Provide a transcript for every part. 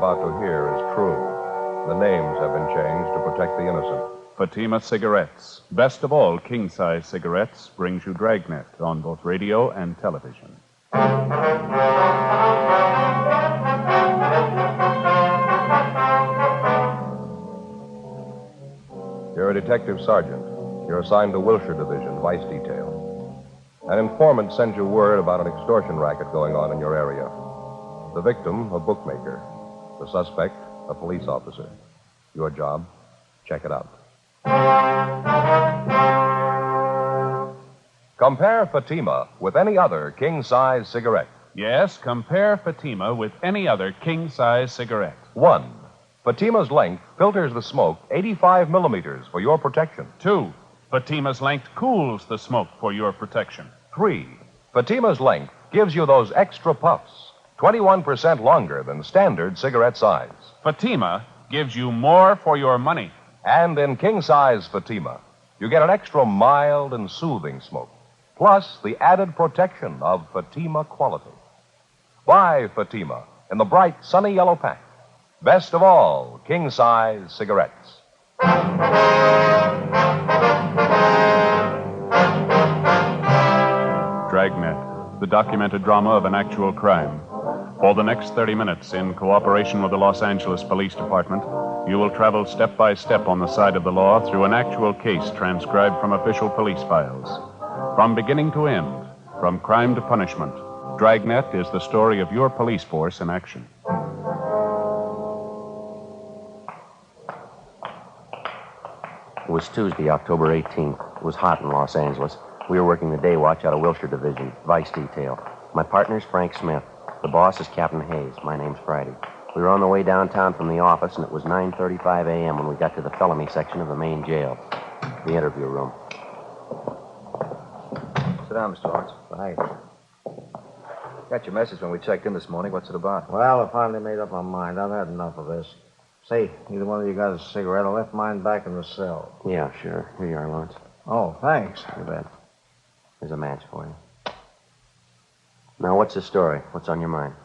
about to hear is true. The names have been changed to protect the innocent. Fatima Cigarettes, best of all king-size cigarettes, brings you Dragnet on both radio and television. You're a detective sergeant. You're assigned to Wilshire Division, Vice Detail. An informant sends you word about an extortion racket going on in your area. The victim, a bookmaker. The suspect, a police officer. Your job, check it out. Compare Fatima with any other king-size cigarette. Yes, compare Fatima with any other king-size cigarette. 1. Fatima's length filters the smoke 85 millimeters for your protection. 2. Fatima's length cools the smoke for your protection. 3. Fatima's length gives you those extra puffs, 21% longer than standard cigarette size. Fatima gives you more for your money. And in king-size Fatima, you get an extra mild and soothing smoke, plus the added protection of Fatima quality. Buy Fatima in the bright, sunny yellow pack. Best of all, king-size cigarettes. Dragnet, the documented drama of an actual crime. For the next 30 minutes, in cooperation with the Los Angeles Police Department, you will travel step by step on the side of the law through an actual case transcribed from official police files. From beginning to end, from crime to punishment, Dragnet is the story of your police force in action. It was Tuesday, October 18th. It was hot in Los Angeles. We were working the day watch out of Wilshire Division, Vice Detail. My partner's Frank Smith. The boss is Captain Hayes. My name's Friday. We were on the way downtown from the office, and it was 9:35 a.m. when we got to the felony section of the main jail, the interview room. Sit down, Mr. Lawrence. Thanks. Got your message when we checked in this morning. What's it about? Well, I finally made up my mind. I've had enough of this. Say, either one of you got a cigarette? I left mine back in the cell. Yeah, sure. Here you are, Lawrence. Oh, thanks. You bet. There's a match for you. Now, what's the story? What's on your mind?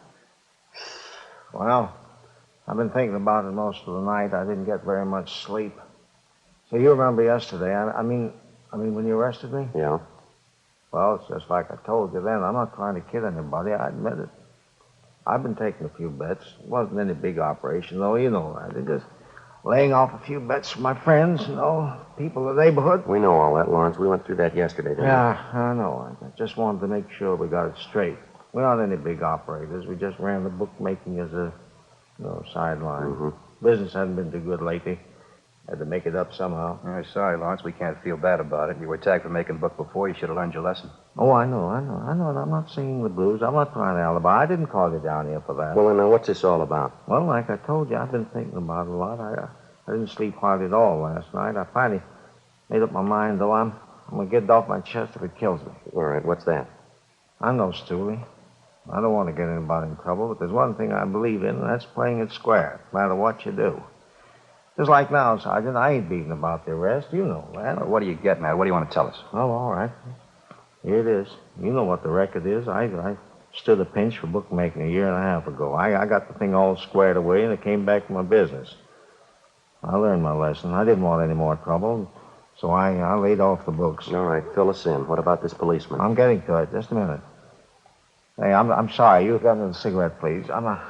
Well, I've been thinking about it most of the night. I didn't get very much sleep. So you remember yesterday? I mean, when you arrested me? Yeah. Well, it's just like I told you then. I'm not trying to kid anybody. I admit it. I've been taking a few bets. It wasn't any big operation, though. You know that. They're just laying off a few bets for my friends, people in the neighborhood. We know all that, Lawrence. We went through that yesterday, didn't we? Yeah, I know. I just wanted to make sure we got it straight. We aren't any big operators. We just ran the bookmaking as a, sideline. Mm-hmm. Business hasn't been too good lately. Had to make it up somehow. Sorry, Lawrence. We can't feel bad about it. You were tagged for making book before. You should have learned your lesson. Oh, I know. And I'm not singing the blues. I'm not trying to alibi. I didn't call you down here for that. Well, then, what's this all about? Well, like I told you, I've been thinking about it a lot. I didn't sleep hard at all last night. I finally made up my mind, though. I'm going to get it off my chest if it kills me. All right, what's that? I'm no stoolie. I don't want to get anybody in trouble, but there's one thing I believe in, and that's playing it square, no matter what you do. Just like now, Sergeant, I ain't beating about the arrest. You know that. Well, what are you getting at? What do you want to tell us? Oh, all right. Here it is. You know what the record is. I stood a pinch for bookmaking a year and a half ago. I got the thing all squared away, and it came back to my business. I learned my lesson. I didn't want any more trouble, so I laid off the books. All right, fill us in. What about this policeman? I'm getting to it. Just a minute. Hey, I'm sorry. You got another cigarette, please. I'm a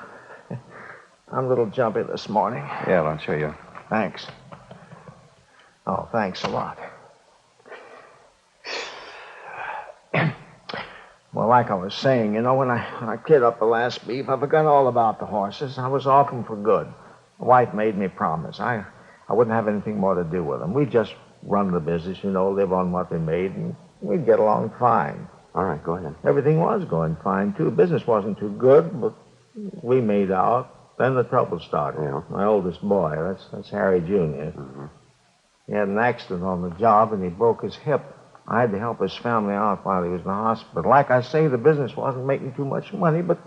little jumpy this morning. Yeah, Lawrence, sure you are. Thanks. Oh, thanks a lot. Well, like I was saying, when I cleared up the last beef, I forgot all about the horses. I was off them for good. The wife made me promise. I wouldn't have anything more to do with them. We'd just run the business, live on what they made, and we'd get along fine. All right, go ahead. Everything was going fine, too. Business wasn't too good, but we made out. Then the trouble started. Yeah. My oldest boy, that's Harry Jr. Mm-hmm. He had an accident on the job, and he broke his hip. I had to help his family out while he was in the hospital. Like I say, the business wasn't making too much money, but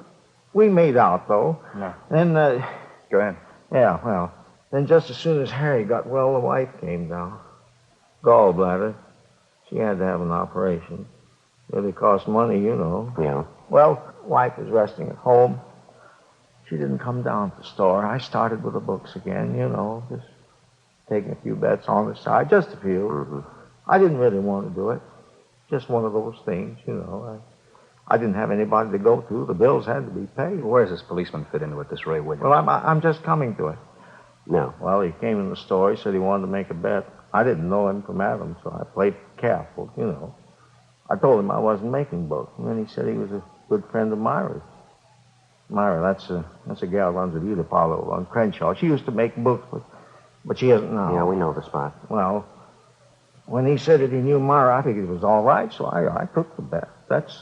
we made out, though. Yeah. Then, Go ahead. Yeah, well, then just as soon as Harry got well, the wife came down. Gallbladder. She had to have an operation. Really cost money, Yeah. Well, wife was resting at home. She didn't come down to the store. I started with the books again, just taking a few bets on the side, just a few. Mm-hmm. I didn't really want to do it. Just one of those things, I didn't have anybody to go to. The bills had to be paid. Where does this policeman fit into it, this Ray Williams? Well, I'm just coming to it. No. Well, he came in the store. He said he wanted to make a bet. I didn't know him from Adam, so I played careful, I told him I wasn't making books. And then he said he was a good friend of Myra's. Myra, that's a gal who runs at Eda Palo on Crenshaw. She used to make books, but she isn't now. Yeah, we know the spot. Well, when he said that he knew Myra, I figured it was all right, so I took the bet. That's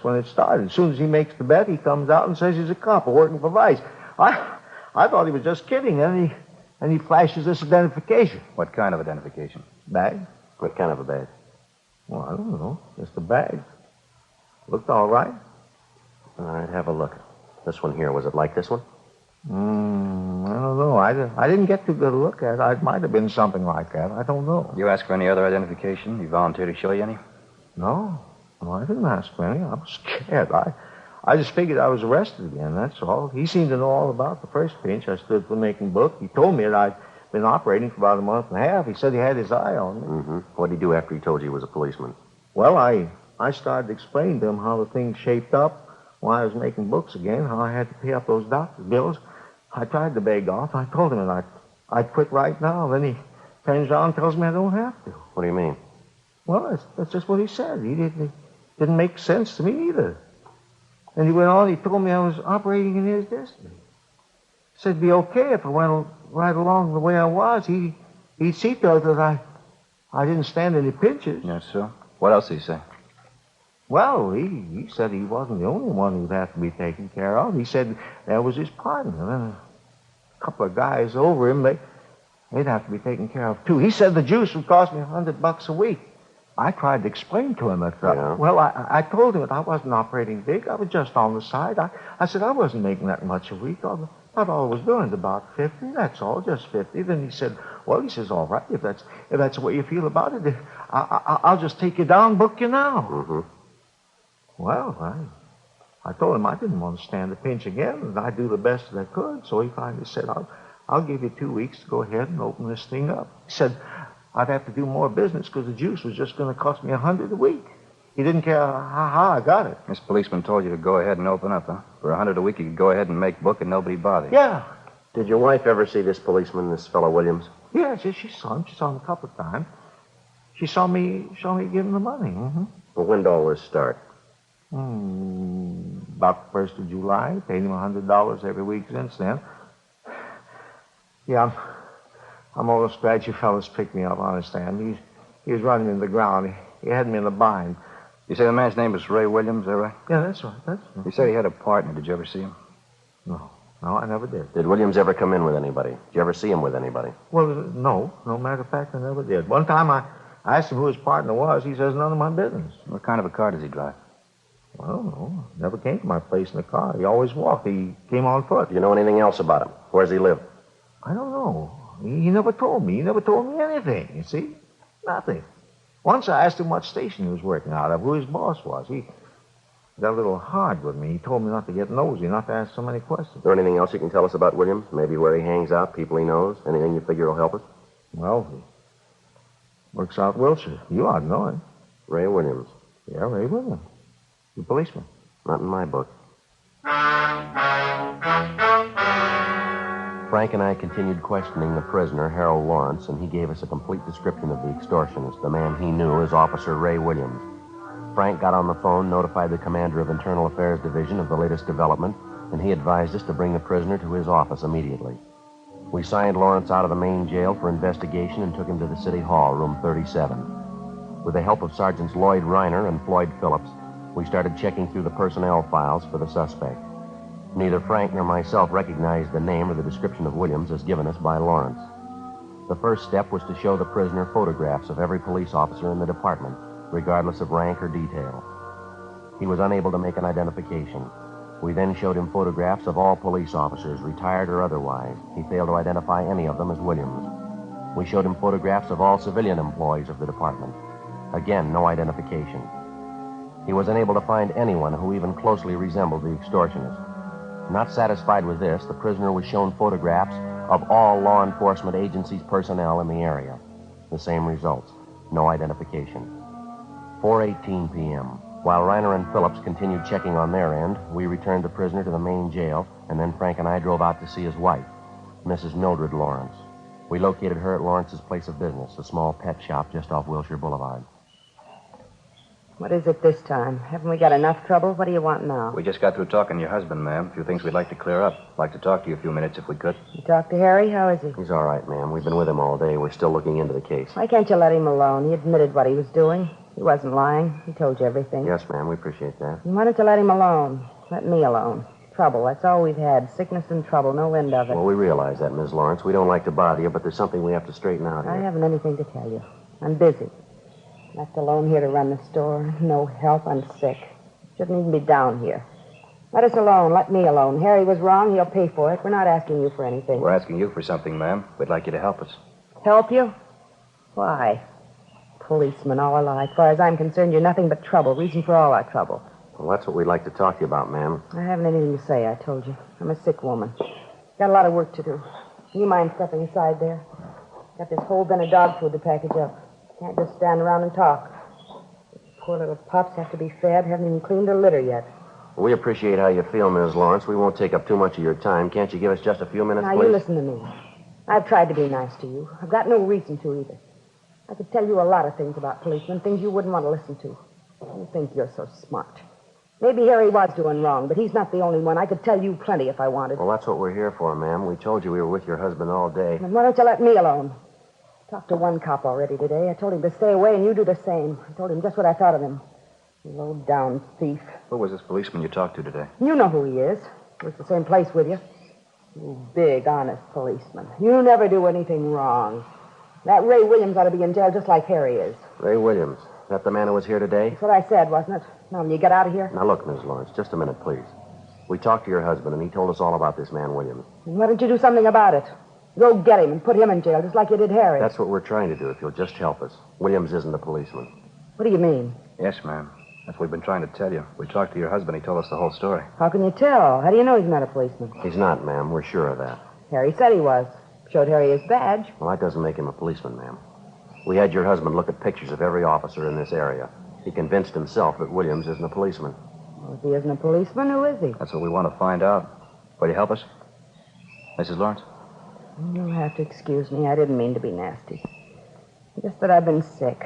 when it started. As soon as he makes the bet, he comes out and says he's a cop working for Vice. I thought he was just kidding, and he flashes this identification. What kind of identification? Bag? What kind of a bag? Well, I don't know. Just a bag. Looked all right. All right, have a look. This one here, was it like this one? I don't know. I didn't get too good a look at it. It might have been something like that. I don't know. You ask for any other identification? You volunteer to show you any? No, I didn't ask for any. I was scared. I just figured I was arrested again, that's all. He seemed to know all about the first pinch. I stood for making book. He told me that I'd been operating for about a month and a half. He said he had his eye on me. Mm-hmm. What did he do after he told you he was a policeman? Well, I started to explain to him how the thing shaped up, why I was making books again, how I had to pay up those doctor's bills. I tried to beg off. I told him that I'd quit right now. Then he turns around and tells me I don't have to. What do you mean? Well, that's just what he said. He didn't make sense to me either. And he went on, he told me I was operating in his destiny. He said it'd be okay if I went right along the way I was. He'd see to it that I didn't stand any pinches. Yes, sir. What else did he say? Well, he said he wasn't the only one who'd have to be taken care of. He said there was his partner. And a couple of guys over him, they'd have to be taken care of, too. He said the juice would cost me $100 a week. I tried to explain to him that, Yeah. well, I told him that I wasn't operating big. I was just on the side. I said I wasn't making that much a week. All I was doing is about 50, that's all, just 50. Then he said, well, he says, all right, if that's the way you feel about it, I'll just take you down, book you now. Mm-hmm. Well, I told him I didn't want to stand the pinch again, and I'd do the best that I could. So he finally said, I'll give you 2 weeks to go ahead and open this thing up. He said I'd have to do more business because the juice was just going to cost me $100 a week. He didn't care how I got it. This policeman told you to go ahead and open up, huh? For $100 a week, you could go ahead and make book and nobody bother you. Yeah. Did your wife ever see this policeman, this fellow Williams? Yeah, she saw him. She saw him a couple of times. She saw me give him the money. Mm-hmm. Well, when did all this start? About the 1st of July. Paid him $100 every week since then. Yeah, I'm almost glad you fellas picked me up, honestly. He was running in the ground. He had me in a bind. You say the man's name is Ray Williams, is that right? Yeah, that's right. You said he had a partner. Did you ever see him? No, I never did. Did Williams ever come in with anybody? Did you ever see him with anybody? Well, no. No matter of fact, I never did. One time I asked him who his partner was. He says, none of my business. What kind of a car does he drive? I don't know. Never came to my place in a car. He always walked. He came on foot. Do you know anything else about him? Where does he live? I don't know. He never told me. He never told me anything, you see? Nothing. Once I asked him what station he was working out of, who his boss was. He got a little hard with me. He told me not to get nosy, not to ask so many questions. Is there anything else you can tell us about Williams? Maybe where he hangs out, people he knows? Anything you figure will help us? Well, he works out Wilshire. You ought to know him. Ray Williams. Yeah, Ray Williams. The policeman. Not in my book. Frank and I continued questioning the prisoner, Harold Lawrence, and he gave us a complete description of the extortionist, the man he knew as Officer Ray Williams. Frank got on the phone, notified the commander of Internal Affairs Division of the latest development, and he advised us to bring the prisoner to his office immediately. We signed Lawrence out of the main jail for investigation and took him to the City Hall, room 37. With the help of Sergeants Lloyd Reiner and Floyd Phillips, we started checking through the personnel files for the suspect. Neither Frank nor myself recognized the name or the description of Williams as given us by Lawrence. The first step was to show the prisoner photographs of every police officer in the department, regardless of rank or detail. He was unable to make an identification. We then showed him photographs of all police officers, retired or otherwise. He failed to identify any of them as Williams. We showed him photographs of all civilian employees of the department. Again, no identification. He was unable to find anyone who even closely resembled the extortionist. Not satisfied with this, the prisoner was shown photographs of all law enforcement agencies' personnel in the area. The same results. No identification. 4:18 p.m. While Reiner and Phillips continued checking on their end, we returned the prisoner to the main jail, and then Frank and I drove out to see his wife, Mrs. Mildred Lawrence. We located her at Lawrence's place of business, a small pet shop just off Wilshire Boulevard. What is it this time? Haven't we got enough trouble? What do you want now? We just got through talking to your husband, ma'am. A few things we'd like to clear up. Like to talk to you a few minutes if we could. You talked to Harry? How is he? He's all right, ma'am. We've been with him all day. We're still looking into the case. Why can't you let him alone? He admitted what he was doing. He wasn't lying. He told you everything. Yes, ma'am. We appreciate that. And why don't you let him alone? Let me alone. Trouble. That's all we've had. Sickness and trouble. No end of it. Well, we realize that, Miss Lawrence. We don't like to bother you, but there's something we have to straighten out I here. haven't anything to tell you. I'm busy. Left alone here to run the store. No help. I'm sick. Shouldn't even be down here. Let us alone. Let me alone. Harry was wrong. He'll pay for it. We're not asking you for anything. We're asking you for something, ma'am. We'd like you to help us. Help you? Why? Policeman all alike. As far as I'm concerned, you're nothing but trouble. Reason for all our trouble. Well, that's what we'd like to talk to you about, ma'am. I haven't anything to say, I told you. I'm a sick woman. Got a lot of work to do. You mind stepping aside there? Got this whole bin of dog food to package up. Can't just stand around and talk. Poor little pups have to be fed. Haven't even cleaned their litter yet. We appreciate how you feel, Miss Lawrence. We won't take up too much of your time. Can't you give us just a few minutes, Now, please? you listen to me. I've tried to be nice to you. I've got no reason to either. I could tell you a lot of things about policemen, things you wouldn't want to listen to. You think you're so smart. Maybe Harry was doing wrong, but he's not the only one. I could tell you plenty if I wanted. Well, that's what we're here for, ma'am. We told you we were with your husband all day. Then why don't you let me alone? Talked to one cop already today. I told him to stay away, and you do the same. I told him just what I thought of him. Low-down thief. Who was this policeman you talked to today? You know who he is. He was the same place with you. You big, honest policeman. You never do anything wrong. That Ray Williams ought to be in jail just like Harry is. Ray Williams. Is that the man who was here today? That's what I said, wasn't it? Now, will you get out of here? Now, look, Miss Lawrence, just a minute, please. We talked to your husband, and he told us all about this man, Williams. And why don't you do something about it? Go get him and put him in jail, just like you did Harry. That's what we're trying to do, if you'll just help us. Williams isn't a policeman. What do you mean? Yes, ma'am. That's what we've been trying to tell you. We talked to your husband. He told us the whole story. How can you tell? How do you know he's not a policeman? He's not, ma'am. We're sure of that. Harry said he was. Showed Harry his badge. Well, that doesn't make him a policeman, ma'am. We had your husband look at pictures of every officer in this area. He convinced himself that Williams isn't a policeman. Well, if he isn't a policeman, who is he? That's what we want to find out. Will you help us? Mrs. Lawrence? You'll have to excuse me. I didn't mean to be nasty. Just that I've been sick.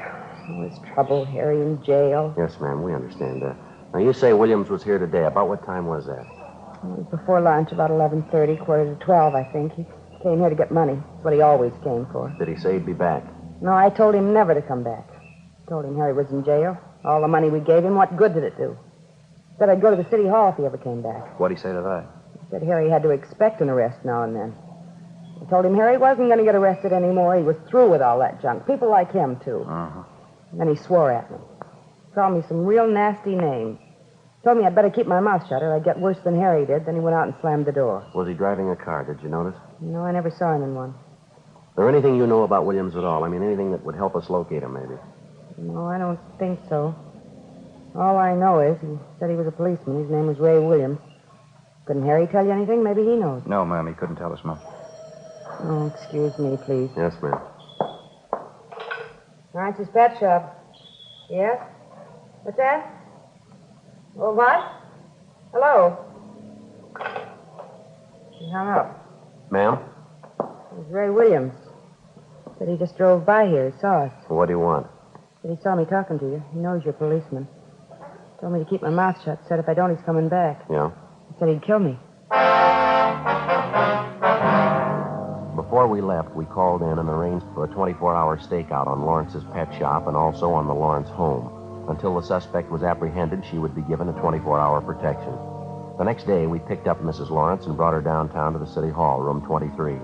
All this trouble, Harry in jail. Yes, ma'am, we understand that. Now, you say Williams was here today. About what time was that? It was before lunch, about 11:30, quarter to 12, I think. He came here to get money. That's what he always came for. Did he say he'd be back? No, I told him never to come back. Told him Harry was in jail. All the money we gave him, what good did it do? Said I'd go to the city hall if he ever came back. What'd he say to that? He said Harry had to expect an arrest now and then. I told him Harry wasn't going to get arrested anymore. He was through with all that junk. People like him, too. Uh-huh. And then he swore at me. Called me some real nasty names. Told me I'd better keep my mouth shut or I'd get worse than Harry did. Then he went out and slammed the door. Was he driving a car? Did you notice? No, I never saw him in one. Is there anything you know about Williams at all? I mean, anything that would help us locate him, maybe? No, I don't think so. All I know is he said he was a policeman. His name was Ray Williams. Couldn't Harry tell you anything? Maybe he knows. No, ma'am. He couldn't tell us much. Oh, excuse me, please. Yes, ma'am. Lawrence's pet shop. Yes? What's that? Well, what? Hello? He hung up. Ma'am? It was Ray Williams. Said he just drove by here. He saw us. What do you want? Said he saw me talking to you. He knows you're a policeman. Told me to keep my mouth shut. Said if I don't, he's coming back. Yeah? He said he'd kill me. Before we left, we called in and arranged for a 24-hour stakeout on Lawrence's pet shop and also on the Lawrence home. Until the suspect was apprehended, she would be given a 24-hour protection. The next day, we picked up Mrs. Lawrence and brought her downtown to the City Hall, room 23.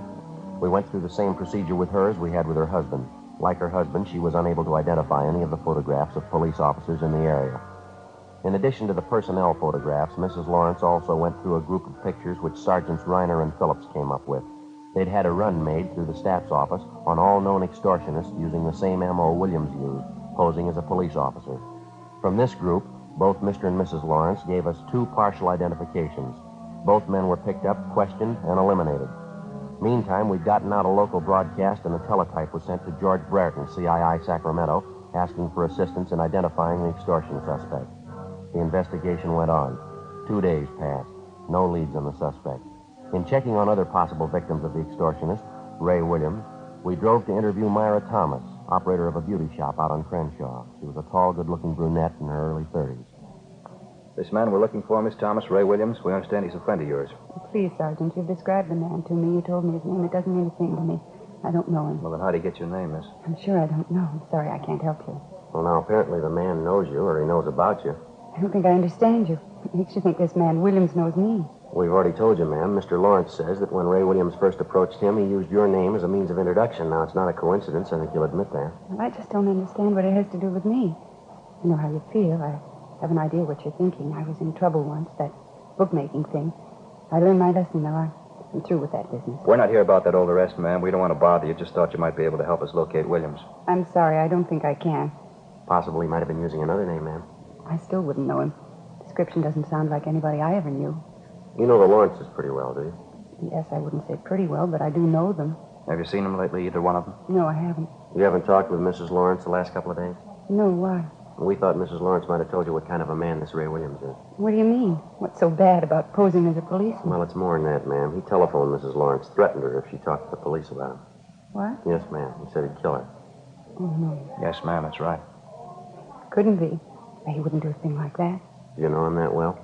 We went through the same procedure with her as we had with her husband. Like her husband, she was unable to identify any of the photographs of police officers in the area. In addition to the personnel photographs, Mrs. Lawrence also went through a group of pictures which Sergeants Reiner and Phillips came up with. They'd had a run made through the staff's office on all known extortionists using the same M.O. Williams used, posing as a police officer. From this group, both Mr. and Mrs. Lawrence gave us two partial identifications. Both men were picked up, questioned, and eliminated. Meantime, we'd gotten out a local broadcast, and the teletype was sent to George Brereton, CII Sacramento, asking for assistance in identifying the extortion suspect. The investigation went on. 2 days passed. No leads on the suspect. In checking on other possible victims of the extortionist, Ray Williams, we drove to interview Myra Thomas, operator of a beauty shop out on Crenshaw. She was a tall, good-looking brunette in her early 30s. This man we're looking for, Miss Thomas, Ray Williams, we understand he's a friend of yours. Please, Sergeant, you've described the man to me. You told me his name. It doesn't mean a thing to me. I don't know him. Well, then how'd he get your name, miss? I'm sure I don't know. I'm sorry, I can't help you. Well, now, apparently the man knows you, or he knows about you. I don't think I understand you. It makes you think this man Williams knows me. We've already told you, ma'am. Mr. Lawrence says that when Ray Williams first approached him, he used your name as a means of introduction. Now, it's not a coincidence. I think you'll admit that. Well, I just don't understand what it has to do with me. I know how you feel. I have an idea what you're thinking. I was in trouble once, that bookmaking thing. I learned my lesson, though. I'm through with that business. We're not here about that old arrest, ma'am. We don't want to bother you. Just thought you might be able to help us locate Williams. I'm sorry. I don't think I can. Possibly might have been using another name, ma'am. I still wouldn't know him. Description doesn't sound like anybody I ever knew. You know the Lawrences pretty well, do you? Yes, I wouldn't say pretty well, but I do know them. Have you seen them lately, either one of them? No, I haven't. You haven't talked with Mrs. Lawrence the last couple of days? No, why? We thought Mrs. Lawrence might have told you what kind of a man this Ray Williams is. What do you mean? What's so bad about posing as a policeman? Well, it's more than that, ma'am. He telephoned Mrs. Lawrence, threatened her if she talked to the police about him. What? Yes, ma'am. He said he'd kill her. Oh, no. Yes, ma'am, that's right. Couldn't be. He wouldn't do a thing like that. Do you know him that well?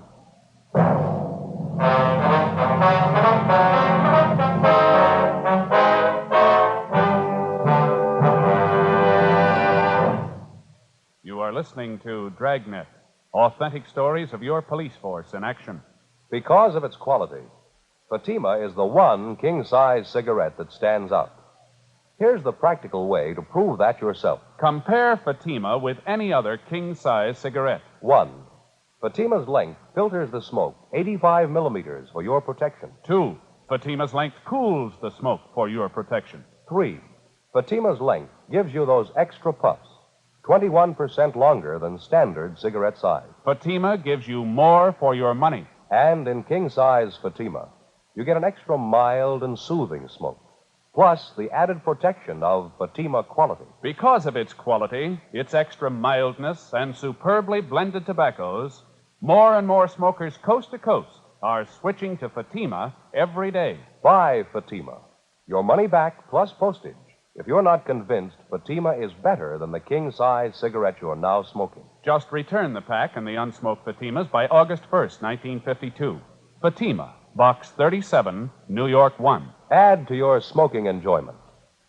You are listening to Dragnet, authentic stories of your police force in action. Because of its quality, Fatima is the one king-size cigarette that stands out. Here's the practical way to prove that yourself. Compare Fatima with any other king-size cigarette. 1. Fatima's length filters the smoke 85 millimeters for your protection. 2. Fatima's length cools the smoke for your protection. 3. Fatima's length gives you those extra puffs, 21% longer than standard cigarette size. Fatima gives you more for your money. And in king-size Fatima, you get an extra mild and soothing smoke, plus the added protection of Fatima quality. Because of its quality, its extra mildness, and superbly blended tobaccos, more and more smokers coast to coast are switching to Fatima every day. Buy Fatima. Your money back plus postage if you're not convinced Fatima is better than the king-size cigarette you're now smoking. Just return the pack and the unsmoked Fatimas by August 1st, 1952. Fatima, Box 37, New York 1. Add to your smoking enjoyment.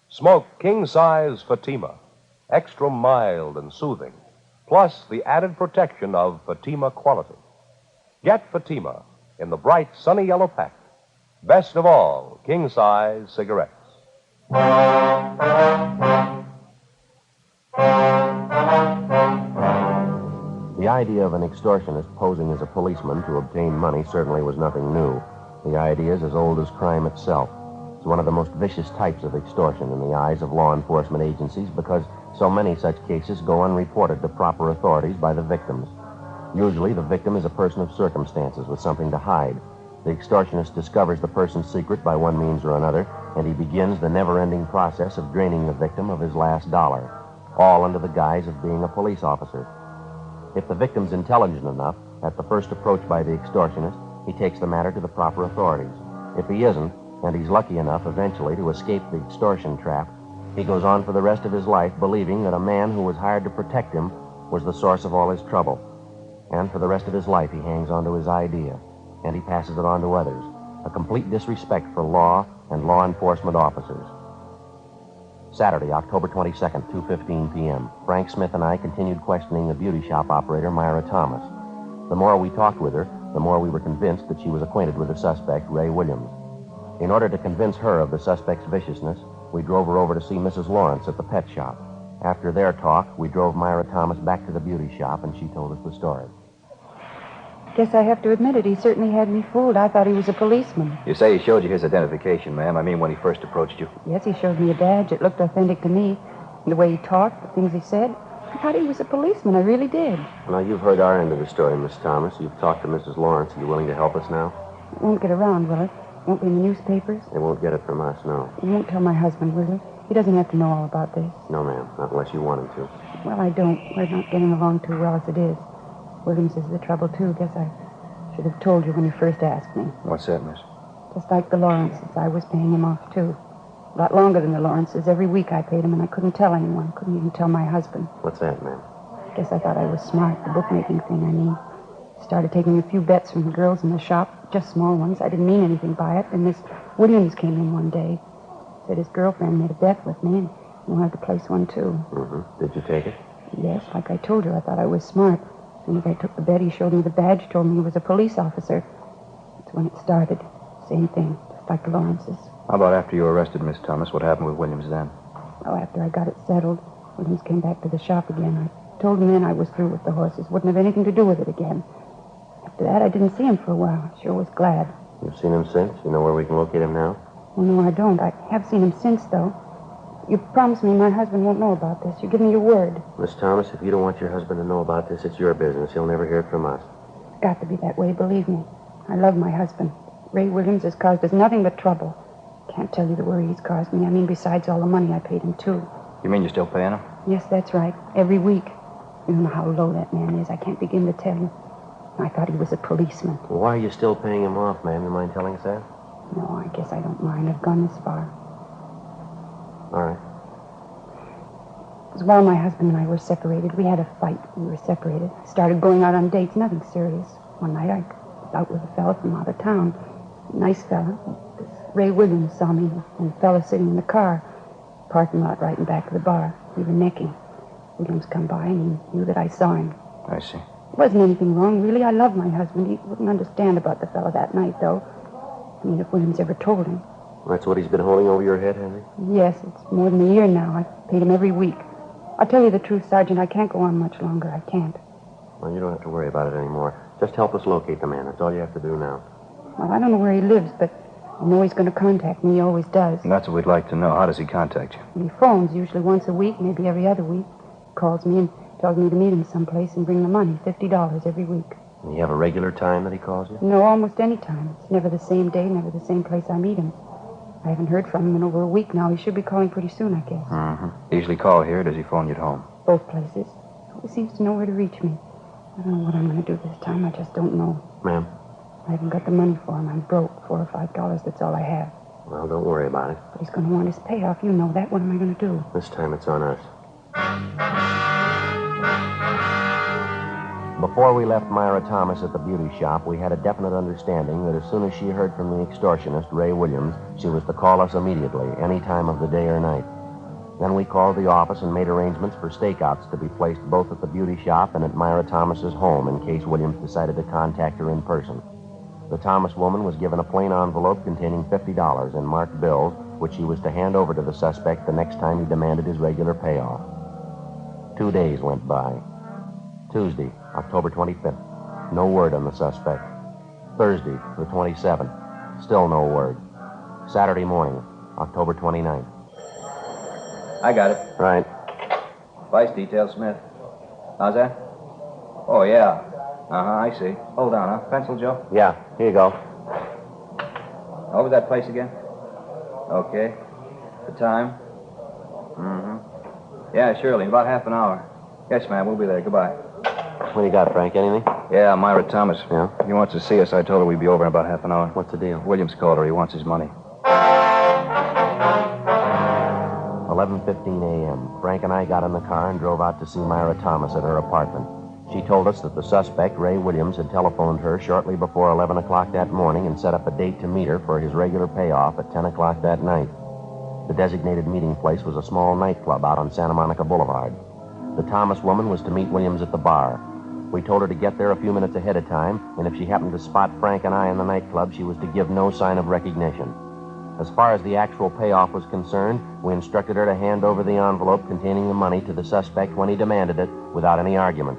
Smoke king-size Fatima, extra mild and soothing, plus the added protection of Fatima quality. Get Fatima in the bright, sunny yellow pack. Best of all, king-size cigarettes. The idea of an extortionist posing as a policeman to obtain money certainly was nothing new. The idea is as old as crime itself. It's one of the most vicious types of extortion in the eyes of law enforcement agencies because so many such cases go unreported to proper authorities by the victims. Usually, the victim is a person of circumstances with something to hide. The extortionist discovers the person's secret by one means or another, and he begins the never-ending process of draining the victim of his last dollar, all under the guise of being a police officer. If the victim's intelligent enough, at the first approach by the extortionist, he takes the matter to the proper authorities. If he isn't, and he's lucky enough eventually to escape the extortion trap, he goes on for the rest of his life believing that a man who was hired to protect him was the source of all his trouble. And for the rest of his life, he hangs on to his idea, and he passes it on to others, a complete disrespect for law and law enforcement officers. Saturday, October 22nd, 2:15 p.m., Frank Smith and I continued questioning the beauty shop operator, Myra Thomas. The more we talked with her, the more we were convinced that she was acquainted with the suspect, Ray Williams. In order to convince her of the suspect's viciousness, we drove her over to see Mrs. Lawrence at the pet shop. After their talk, we drove Myra Thomas back to the beauty shop, and she told us the story. Guess I have to admit it. He certainly had me fooled. I thought he was a policeman. You say he showed you his identification, ma'am. I mean, when he first approached you. Yes, he showed me a badge. It looked authentic to me. The way he talked, the things he said. I thought he was a policeman. I really did. Now, you've heard our end of the story, Miss Thomas. You've talked to Mrs. Lawrence. Are you willing to help us now? It won't get around, will it? Won't be in the newspapers? They won't get it from us, no. You won't tell my husband, will you? He doesn't have to know all about this. No, ma'am. Not unless you want him to. Well, I don't. We're not getting along too well as it is. Williams is the trouble, too. Guess I should have told you when you first asked me. What's that, miss? Just like the Lawrences, I was paying him off, too. A lot longer than the Lawrences. Every week I paid him, and I couldn't tell anyone. Couldn't even tell my husband. What's that, ma'am? Guess I thought I was smart. The bookmaking thing, I mean. Started taking a few bets from the girls in the shop. Just small ones. I didn't mean anything by it. And Miss Williams came in one day. Said his girlfriend made a bet with me, and he wanted to place one, too. Mm-hmm. Did you take it? Yes, like I told you, I thought I was smart. As soon as I took the bet, he showed me the badge, told me he was a police officer. That's when it started. Same thing, just like the Lawrences. How about after you were arrested, Miss Thomas? What happened with Williams then? Oh, after I got it settled, Williams came back to the shop again. I told him then I was through with the horses. Wouldn't have anything to do with it again. After that, I didn't see him for a while. I sure was glad. You've seen him since? You know where we can locate him now? Oh, no, I don't. I have seen him since, though. You promised me my husband won't know about this. You give me your word. Miss Thomas, if you don't want your husband to know about this, it's your business. He'll never hear it from us. It's got to be that way, believe me. I love my husband. Ray Williams has caused us nothing but trouble. Can't tell you the worry he's caused me. I mean, besides all the money I paid him, too. You mean you're still paying him? Yes, that's right. Every week. You don't know how low that man is. I can't begin to tell you. I thought he was a policeman. Well, why are you still paying him off, ma'am? You mind telling us that? No, I guess I don't mind. I've gone this far. All right. It was while my husband and I were separated. We had a fight. We were separated. Started going out on dates. Nothing serious. One night I was out with a fella from out of town. Nice fella. This Ray Williams saw me and the fella sitting in the car. Parking lot right in back of the bar. We were necking. Williams come by and he knew that I saw him. I see. There wasn't anything wrong, really. I love my husband. He wouldn't understand about the fella that night, though. I mean, if Williams ever told him. That's what he's been holding over your head, Henry? Yes, it's more than a year now. I've paid him every week. I'll tell you the truth, Sergeant. I can't go on much longer. I can't. Well, you don't have to worry about it anymore. Just help us locate the man. That's all you have to do now. Well, I don't know where he lives, but I know he's going to contact me. He always does. And that's what we'd like to know. How does he contact you? He phones usually once a week, maybe every other week. Calls me and tells me to meet him someplace and bring the money, $50 every week. And you have a regular time that he calls you? No, almost any time. It's never the same day, never the same place I meet him. I haven't heard from him in over a week now. He should be calling pretty soon, I guess. Mm-hmm. Usually call here, or does he phone you at home? Both places. He seems to know where to reach me. I don't know what I'm going to do this time. I just don't know. Ma'am? I haven't got the money for him. I'm broke. $4 or $5. That's all I have. Well, don't worry about it. But he's going to want his payoff. You know that. What am I going to do? This time it's on us. Before we left Myra Thomas at the beauty shop, we had a definite understanding that as soon as she heard from the extortionist, Ray Williams, she was to call us immediately, any time of the day or night. Then we called the office and made arrangements for stakeouts to be placed both at the beauty shop and at Myra Thomas's home in case Williams decided to contact her in person. The Thomas woman was given a plain envelope containing $50 in marked bills, which she was to hand over to the suspect the next time he demanded his regular payoff. 2 days went by. Tuesday, October 25th. No word on the suspect. Thursday, the 27th. Still no word. Saturday morning, October 29th. I got it. Right. Vice detail, Smith. How's that? Oh, yeah. I see. Hold on, huh? Pencil, Joe? Yeah, here you go. What was that place again? Okay. The time? Yeah, surely. About half an hour. Yes, ma'am. We'll be there. Goodbye. What do you got, Frank? Anything? Yeah, Myra Thomas. Yeah? He wants to see us. I told her we'd be over in about half an hour. What's the deal? Williams called her. He wants his money. 11:15 a.m. Frank and I got in the car and drove out to see Myra Thomas at her apartment. She told us that the suspect, Ray Williams, had telephoned her shortly before 11 o'clock that morning and set up a date to meet her for his regular payoff at 10 o'clock that night. The designated meeting place was a small nightclub out on Santa Monica Boulevard. The Thomas woman was to meet Williams at the bar. We told her to get there a few minutes ahead of time, and if she happened to spot Frank and I in the nightclub, she was to give no sign of recognition. As far as the actual payoff was concerned, we instructed her to hand over the envelope containing the money to the suspect when he demanded it, without any argument.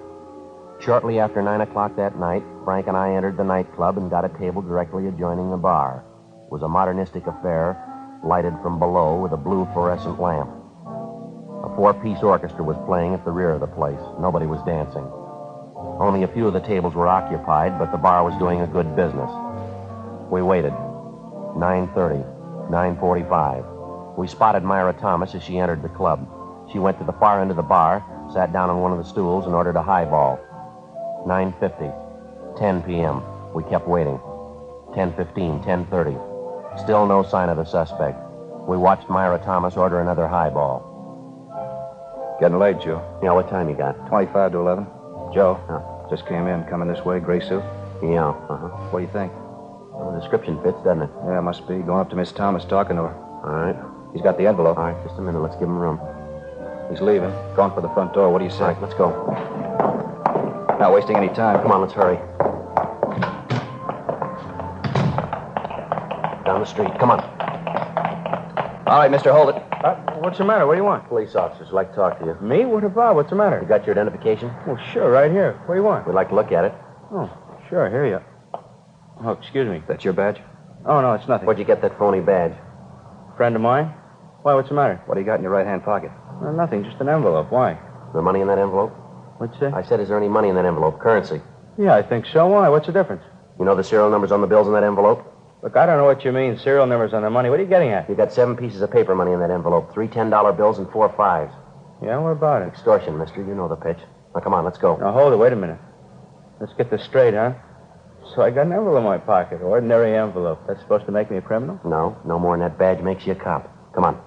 Shortly after 9 o'clock that night, Frank and I entered the nightclub and got a table directly adjoining the bar. It was a modernistic affair, lighted from below with a blue fluorescent lamp. A 4-piece orchestra was playing at the rear of the place. Nobody was dancing. Only a few of the tables were occupied, but the bar was doing a good business. We waited. 9:30, 9:45. We spotted Myra Thomas as she entered the club. She went to the far end of the bar, sat down on one of the stools, and ordered a highball. 9:50, 10 p.m. We kept waiting. 10:15, 10:30. Still no sign of the suspect. We watched Myra Thomas order another highball. Getting late, Joe. Yeah, what time you got? 25 to 11. Joe, Huh. just came in, coming this way, gray suit. Yeah, What do you think? Well, the description fits, doesn't it? Yeah, must be. Going up to Miss Thomas, talking to her. All right. He's got the envelope. All right, just a minute. Let's give him room. He's leaving. Going for the front door. What do you say? All right, let's go. Not wasting any time. Come on, let's hurry. Down the street. Come on. All right, mister, hold it. What's the matter? What do you want? Police officers would like to talk to you. Me? What about? What's the matter? You got your identification? Well, sure, right here. What do you want? We'd like to look at it. Oh, sure, here you. Oh, excuse me. That's your badge? Oh, no, it's nothing. Where'd you get that phony badge? Friend of mine? Why, what's the matter? What do you got in your right-hand pocket? Well, nothing, just an envelope. Why? Is there money in that envelope? What'd you say? I said, is there any money in that envelope? Currency. Yeah, I think so. Why? What's the difference? You know the serial numbers on the bills in that envelope? Look, I don't know what you mean, serial numbers on the money. What are you getting at? You got 7 pieces of paper money in that envelope. 3 $10 bills and 4 5s. Yeah, what about it? Extortion, mister. You know the pitch. Now, come on, let's go. Now, hold it. Wait a minute. Let's get this straight, huh? So I got an envelope in my pocket. Ordinary envelope. That's supposed to make me a criminal? No, no more than that badge makes you a cop. Come on.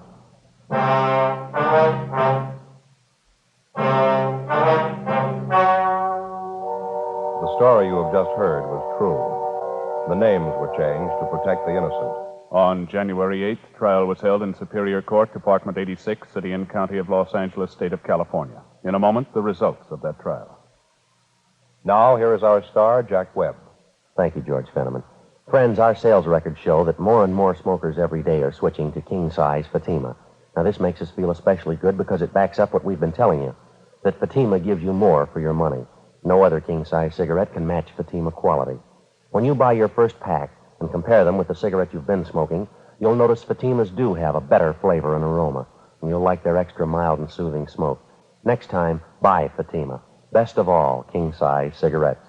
The story you have just heard was true. The names were changed to protect the innocent. On January 8th, trial was held in Superior Court, Department 86, City and County of Los Angeles, State of California. In a moment, the results of that trial. Now, here is our star, Jack Webb. Thank you, George Fenneman. Friends, our sales records show that more and more smokers every day are switching to king-size Fatima. Now, this makes us feel especially good because it backs up what we've been telling you, that Fatima gives you more for your money. No other king-size cigarette can match Fatima quality. When you buy your first pack and compare them with the cigarette you've been smoking, you'll notice Fatimas do have a better flavor and aroma, and you'll like their extra mild and soothing smoke. Next time, buy Fatima. Best of all, king-size cigarettes.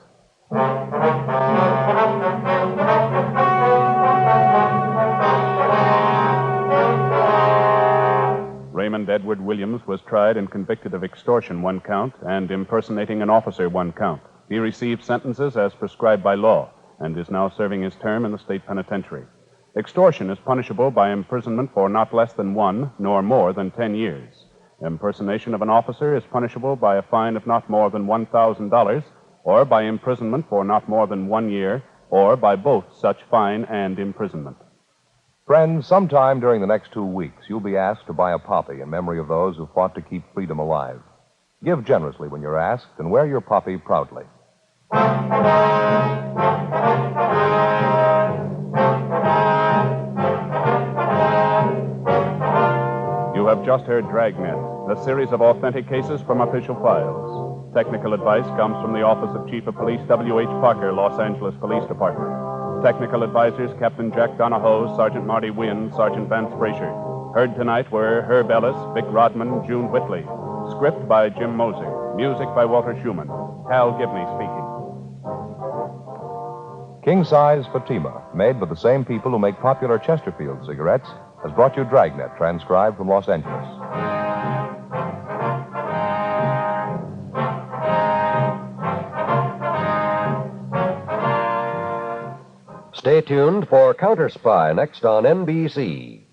Raymond Edward Williams was tried and convicted of extortion, 1 count, and impersonating an officer, 1 count. He received sentences as prescribed by law and is now serving his term in the state penitentiary. Extortion is punishable by imprisonment for not less than 1 nor more than 10 years. Impersonation of an officer is punishable by a fine of not more than $1,000 or by imprisonment for not more than 1 year or by both such fine and imprisonment. Friends, sometime during the next 2 weeks, you'll be asked to buy a poppy in memory of those who fought to keep freedom alive. Give generously when you're asked and wear your poppy proudly. You have just heard Dragnet, the series of authentic cases from official files. Technical advice comes from the Office of Chief of Police W.H. Parker, Los Angeles Police Department. Technical advisors Captain Jack Donahoe, Sergeant Marty Wynn, Sergeant Vance Frazier. Heard tonight were Herb Ellis, Vic Rodman, June Whitley. Script by Jim Moser. Music by Walter Schumann. Hal Gibney speaking. King-size Fatima, made by the same people who make popular Chesterfield cigarettes, has brought you Dragnet, transcribed from Los Angeles. Stay tuned for Counter Spy next on NBC.